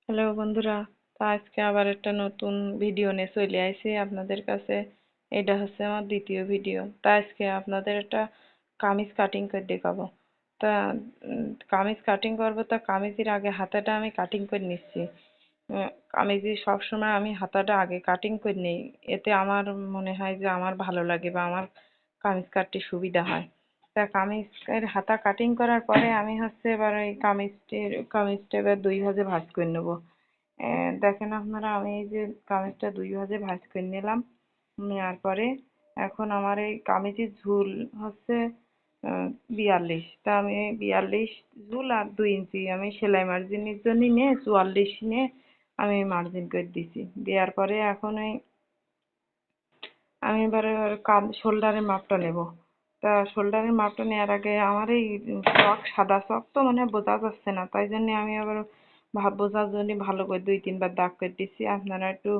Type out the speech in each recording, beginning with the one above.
Hello বন্ধুরা, তো আজকে আবার একটা নতুন ভিডিও নিয়ে চলে আইছি আপনাদের কাছে। এটা হচ্ছে আমার দ্বিতীয় ভিডিও। তা আজকে আপনাদের একটা কামিজ কাটিং করে দেখাবো। তা কামিজ কাটিং করবো, তা কামিজের আগে হাতাটা আমি কাটিং করে নিচ্ছি। কামিজের সবসময় আমি হাতাটা আগে কাটিং করে নিই, এতে আমার মনে হয় যে আমার ভালো লাগে বা আমার কামিজ কাটতে সুবিধা হয়। তা কামিজের হাতা কাটিং করার পরে আমি হচ্ছে এবার ওই কামিজটা এবার দুই ভাঁজে ভাঁজ করে নেবো। দেখেন আপনারা, আমি এই যে কামিজটা দুই ভাঁজে ভাঁজ করে নিলাম। নেওয়ার পরে এখন আমার এই কামিজের ঝুল হচ্ছে 42। তা আমি 42 ঝুল আর 2 ইঞ্চি আমি সেলাই মার্জিনের জন্য নিয়ে 44 নিয়ে আমি মার্জিন করে দিছি। দেওয়ার পরে এখন আমি এবারে শোল্ডারের মাপটা নেব। তা শোল্ডারের মাপটা নেওয়ার আগে আমার এই চক, সাদা চক তো মানে বোঝা যাচ্ছে না, তাই জন্য আমি আবার বোঝার জন্য ভালো করে 2-3 বার দাগ করে দিচ্ছি। আপনারা একটু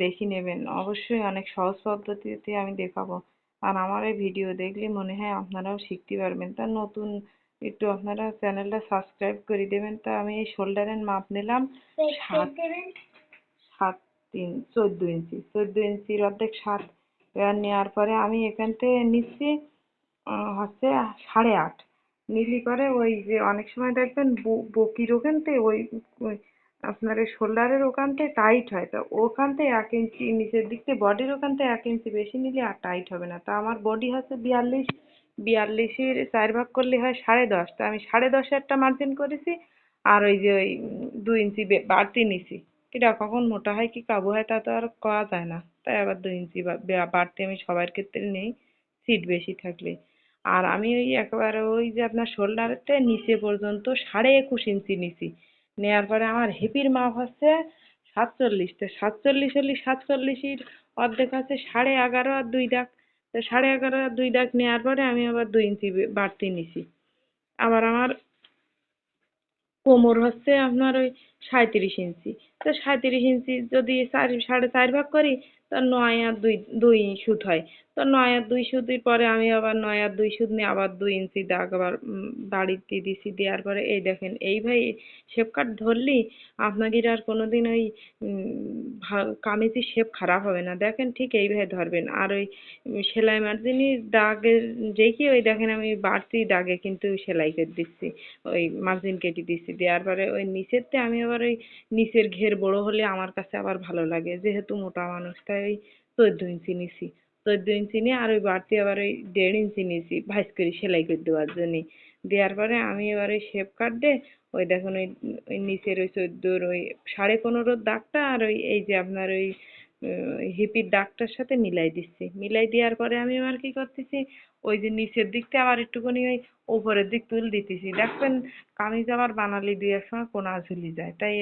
দেখে নেবেন। অবশ্যই অনেক সহজ পদ্ধতিতে আমি দেখাবো। আর আমার এই ভিডিও দেখলে মনে হয় আপনারাও শিখতে পারবেন। তা নতুন একটু আপনারা চ্যানেলটা সাবস্ক্রাইব করে দেবেন। তা আমি এই শোল্ডারের মাপ নিলাম 14 ইঞ্চি, 14 ইঞ্চির অর্ধেক 7। এবার নেওয়ার পরে আমি এখান থেকে নিচ্ছি হচ্ছে 8.5। নিলি পরে ওই যে অনেক সময় দেখবেন বকির ওখান থেকে ওই আপনার এই শোল্ডারের ওখান থেকে টাইট হয়, তা ওখান থেকে 1 ইঞ্চি নিচের দিক থেকে বডির ওখান থেকে 1 ইঞ্চি বেশি নিলে আর টাইট হবে না। তা আমার বডি হচ্ছে 42, 42-এর 4 ভাগ করলে হয় 10.5। তা আমি 10.5 একটা মার্জিন করেছি। আর ওই যে ওই 2 ইঞ্চি বাড়তি নিছি। এটা কখন মোটা হয় কি কাবু হয় তা তো আর করা যায় না, তাই আবার 2 ইঞ্চি বাড়তি আমি সবার ক্ষেত্রে নেই, সিট বেশি থাকলে। আর আমি ওই একেবারে ওই যে আপনার শোল্ডারতে নিচে পর্যন্ত 21.5 ইঞ্চি নিছি। নেওয়ার পরে আমার হিপির মাপ হচ্ছে 47। তো 47 হলে 47-এর অর্ধেক আছে 11.5 আর 2 দাগ। তো 11.5 আর 2 দাগ নেওয়ার পরে আমি আবার 2 ইঞ্চি বাড়তি নিছি। আবার আমার কোমর হচ্ছে আপনার ওই 37 ইঞ্চি। তো 37 ইঞ্চি যদি 4.5 ভাগ করি, তো 9 আর 2 সুত হয়। তো 9 আর 2 সুতের পরে আমি আবার 9 আর 2 সুত নিয়ে আবার 2 ইঞ্চি দাগ আবার বাড়িতে দিছি। দেওয়ার পরে এই দেখেন, এই ভাই শেপ কাট ধরলি আপনাদের আর কোনোদিন ওই কামিজের শেপ খারাপ হবে না। দেখেন ঠিক এইভাবে ধরবেন। আর ওই সেলাই মার্জিনের দাগের দেখি ওই দেখেন আমি বাড়তি দাগে কিন্তু সেলাই করে দিচ্ছি, ওই মার্জিন কেটে দিচ্ছি। দেওয়ার পরে ওই নিচেরতে আমি আবার ওই নিচের ঘের বড় হলে আমার কাছে আবার ভালো লাগে, যেহেতু মোটা মানুষ, তাই ওই 14 ইঞ্চি নিছি। 14 ইঞ্চি নিয়ে আর ওই বাড়তি আবার ওই 1.5 ইঞ্চি নিছি ভাঁজ করে সেলাই করে দেওয়ার জন্যে। দেওয়ার পরে আমি এবার ওই শেপ কাট দিয়ে ওই দেখুন ওই ওই নিচের ওই 14-র ওই 15.5-র দাগটা আর ওই এই যে আপনার ওই হিপির দাগটার সাথে মিলাই দিচ্ছি। মিলাই দেওয়ার পরে আমি আবার কি করতেছি, ওই যে নিচের দিকটা আবার একটুখানি ওই উপরের দিক তুল দিতেছি। দেখবেন কামিজ আবার বানালে 2-এক সময় কোনা ঝুলি যায়, তাই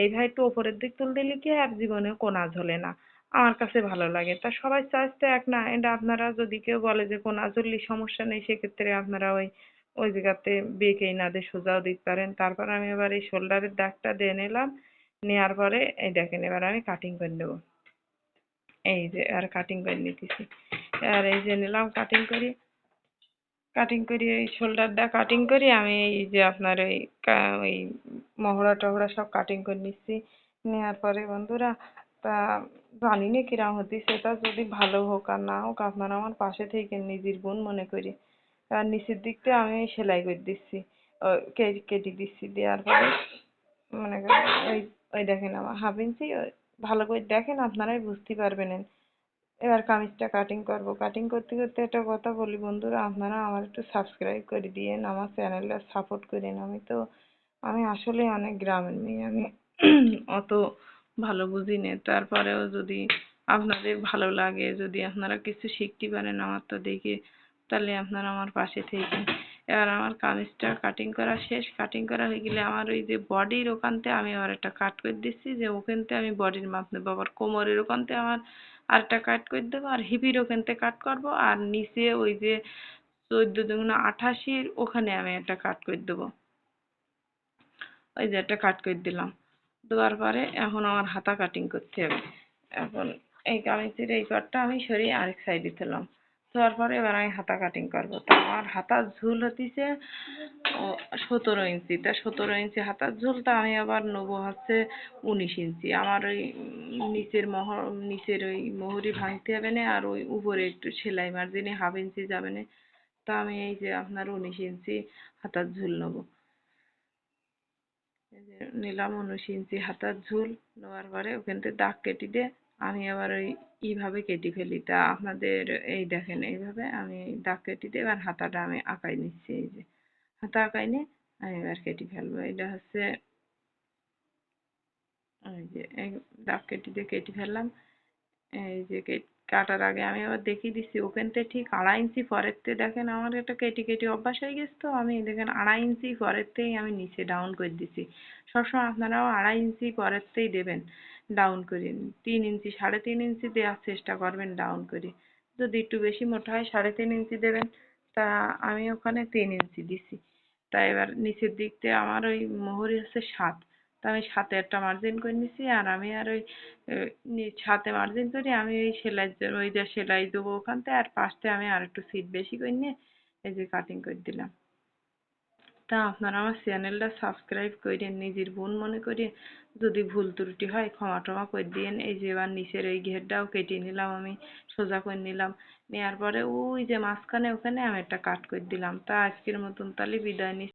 এইভাবে একটু উপরের দিক তুল দিলে কি আর জীবনে কোনা ঝোলে না। আমার কাছে ভালো লাগে। তা সবাই চয়েস তো এক না, এটা আপনারা যদি কেউ বলে যে কোনা ঝুললে সমস্যা নেই, সেক্ষেত্রে আপনারা ওই ওই জায়গাতে বেঁকেই না দিয়ে সোজাও দিতে পারেন। তারপর আমি এবার এই শোল্ডারের দাগটা দিয়ে নিলাম। নেওয়ার পরে এই দেখেন এবার আমি কাটিং করে নেবো। এই যে আর কাটিং করে নিতেছি। আর এই যে নিলাম কাটিং করি। কাটিং করি এই শোল্ডারটা কাটিং করি আমি এই যে আপনার ওই মহড়া টহড়া সব কাটিং করে নিচ্ছি। নেওয়ার পরে বন্ধুরা, তা জানি না কিরম হচ্ছে, সেটা যদি ভালো হোক আর না হোক আপনারা আমার পাশে থেকে নিজের বোন মনে করি। আর নিচের দিকটা আমি সেলাই করে দিচ্ছি, কেটে দিচ্ছি। দেওয়ার পরে মনে করেন ওই ওই দেখেন আমার 1/2 ইঞ্চি, ভালো করে দেখেন আপনারাই বুঝতে পারবেন। এবার কামিজটা কাটিং করব। কাটিং করতে করতে একটা কথা বলি বন্ধুরা, আপনারা আমার একটু সাবস্ক্রাইব করে দিয়েন, আমার চ্যানেলটা সাপোর্ট করেন। আমি আসলে অনেক গ্রামের মেয়ে, আমি অত ভালো বুঝি না। তারপরেও যদি আপনাদের ভালো লাগে, যদি আপনারা কিছু শিখতে পারেন আমার তো দেখে, তাহলে আপনারা আমার পাশে থেকেন। এবার আমার কামিজটা কাটিং করা শেষ। কাটিং করা হয়ে গেলে আমার ওই যে বডির ওখানতে আমি আবার একটা কাট করে দিচ্ছি, যে ওখানতে আমি বডির মাপ নেবো। আবার কোমরের ওখানতে আমার আরেকটা কাট করে দেবো, আর হিপির ওখানতে কাট করব, আর নিচে ওই যে 14 × 88 ওখানে আমি একটা কাট করে দেবো। ওই যে একটা কাট করে দিলাম। দেওয়ার পরে এখন আমার হাতা কাটিং করতে হবে। এখন এই কামিজের এই পাটটা আমি সরিয়ে আরেক সাইডে দিলাম। তারপরে এবার আমি হাতা কাটিং করবো। তো আমার হাতার ঝুল হতিছে 17 ইঞ্চি। তা 17 ইঞ্চি হাতার ঝুলটা আমি আবার নেবো হচ্ছে 19 ইঞ্চি। আমার ওই নিচের ওই মোহরি ভাঙতে হবে না, আর ওই উপরে একটু সেলাই মার্জিনে 1/2 ইঞ্চি যাবে না। তা আমি এই যে আপনার 19 ইঞ্চি হাতার ঝুল নেবো। এই যে নিলাম 19 ইঞ্চি হাতার ঝুল। নেওয়ার পরে ওখান থেকে দাগ কেটে দিয়ে আমি আবার ওই এইভাবে কেটে ফেলি। তা আপনাদের এই দেখেন এইভাবে আমি দাগ কেটে দিয়ে এবার হাতাটা আমি আঁকাই নিচ্ছি। এই যে হাতা আঁকাই নিয়ে আমি এবার কেটে ফেলবো। এটা হচ্ছে এই যে এই দাগ কেটে দিয়ে কেটে ফেললাম। এই যে কাটার আগে আমি আবার দেখিয়ে দিচ্ছি ওখান থেকে ঠিক 2.5 ইঞ্চি পরের থেকে দেখেন আমার একটা কেটে কেটে অভ্যাস হয়ে গেছে। তো আমি দেখেন 2.5 ইঞ্চি পরের থেকেই আমি নিচে ডাউন করে দিচ্ছি। সবসময় আপনারাও 2.5 ইঞ্চি পরের থেকেই দেবেন ডাউন করে। 3 ইঞ্চি 3.5 ইঞ্চি দেওয়ার চেষ্টা করবেন ডাউন করে। যদি একটু বেশি মোটা হয় 3.5 ইঞ্চি দেবেন। তা আমি ওখানে 3 ইঞ্চি দিছি। তা এবার নিচের দিক দিয়ে আমার ওই মোহরি হচ্ছে 7। তা আমি 7-এ একটা মার্জিন করে নিছি। আর আমি আর ওই 7-এ মার্জিন করে আমি ওই ওই যে সেলাই দেবো ওখান থেকে, আর পাশ থেকে আমি আর একটু ছিট বেশি করে নিয়ে এই যে কাটিং করে দিলাম। তা আপনারা আমার চ্যানেলটা সাবস্ক্রাইব করেন, নিজের বোন মনে করে। যদি ভুল ত্রুটি হয় ক্ষমা টমা করে দিয়েন। এই যে এবার নিচের এই ঘেরটাও কেটে নিলাম আমি, সোজা করে নিলাম। নেওয়ার পরে ওই যে মাঝখানে ওখানে আমি একটা কাট করে দিলাম। তা আজকের মতন তাহলে বিদায় নিচ্ছি।